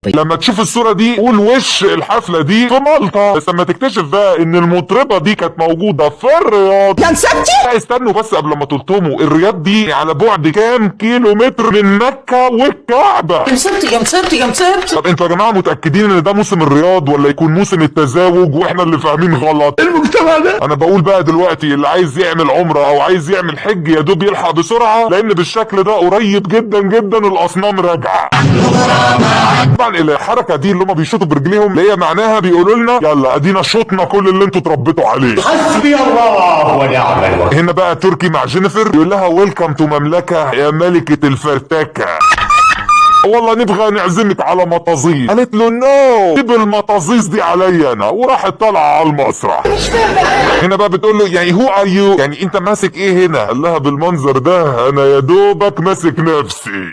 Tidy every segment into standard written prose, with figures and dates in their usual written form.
لما تشوف الصورة دي قول وش الحفلة دي في مالطا، بس لما تكتشف بقى ان المطربة دي كانت موجودة في الرياض. يا مسبتي لا استنوا بس قبل ما تلطموا، الرياض دي على بعد كام كيلو متر من مكة والكعبة. يا مسبتي يا مسبتي يا مسبتي. طب انتوا يا جماعة متأكدين ان ده موسم الرياض ولا يكون موسم التزاوج واحنا اللي فاهمين غلط؟ المجتمع ده انا بقول بقى دلوقتي اللي عايز يعمل عمرة او عايز يعمل حج يا دوب يلحق بسرعة، لان بالشكل ده قريب جدا جدا الاصنام راجعة. طبعا الحركة دي اللي هم بيشوطوا برجليهم اللي هي معناها بيقولوا لنا يلا ادينا شطنا كل اللي انتوا اتربيتوا عليه. حسبي الله ونعم الوكيل. هنا بقى تركي مع جينيفر يقول لها ويلكم تو مملكة يا ملكة الفرتكة، والله نبغى نعزمك على مطازيز. قالت له نو، جيب المطازيز دي عليا انا، وراحت طالعه على المسرح. هنا بقى بتقول له يعني هو ار يو، يعني انت ماسك ايه هنا؟ قال لها بالمنظر ده انا يا دوبك ماسك نفسي.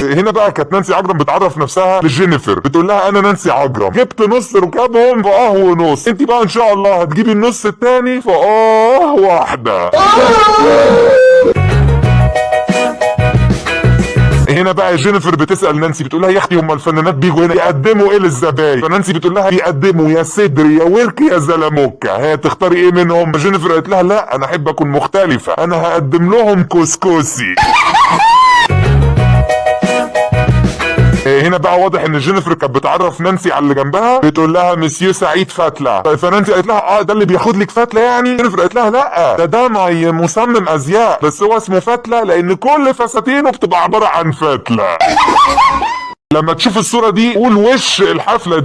هنا بقى كانت نانسي عجرم بتعرف نفسها لجينيفر، بتقول لها انا نانسي عجرم جبت نص ركابهم في ونص، انت بقى ان شاء الله هتجيبي النص التاني في واحده. هنا بقى جينيفر بتسأل نانسي بتقول لها يا اختي هم الفنانات بيجوا هنا يقدموا ايه للزباين؟ فنانسي بتقول لها بيقدموا يا صدر يا ورك يا زلموكه، هي تختاري ايه منهم؟ جينيفر قالت لها لا انا احب اكون مختلفه، انا هقدم لهم كسكسي. هنا بقى واضح ان جينيفر كانت بتعرف نانسي على اللي جنبها، بتقول لها مسيو سعيد فتله، فنانسي قالت لها ده اللي بياخد لك فتله يعني؟ جينيفر قالت لها لا ده ماي مصمم ازياء، بس هو اسمه فتله لان كل فساتينه بتبقى عباره عن فتله. لما تشوف الصوره دي قول وش الحفله دي.